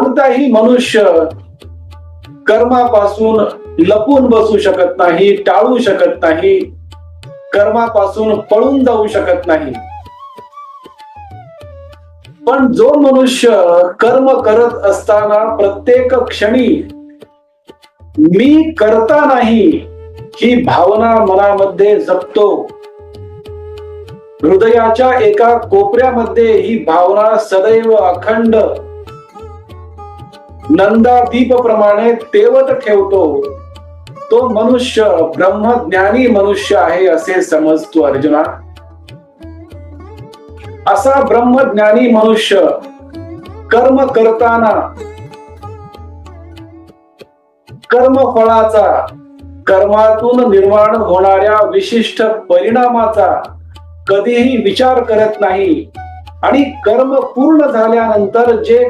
कोणताही मनुष्य कर्मापासून लपून बसू शकत नाही, टाळू शकत नाही, कर्मापासून पळून जाऊ शकत नाही. पण जो मनुष्य कर्म करत असताना प्रत्येक क्षणी मी करता नाही ही भावना मनामध्ये जपतो, हृदयाच्या एका कोपऱ्यामध्ये ही भावना सदैव अखंड नंदादीप प्रमाणे तेवत ठेवतो, तो मनुष्य ब्रह्मज्ञानी मनुष्य आहे असे समजतो अर्जुना. असा ब्रह्मज्ञानी मनुष्य कर्म करताना कर्मफळाचा, कर्मातून निर्माण होणाऱ्या विशिष्ट परिणामाचा कधीही विचार करत नाही आणि कर्म पूर्ण झाल्यानंतर जे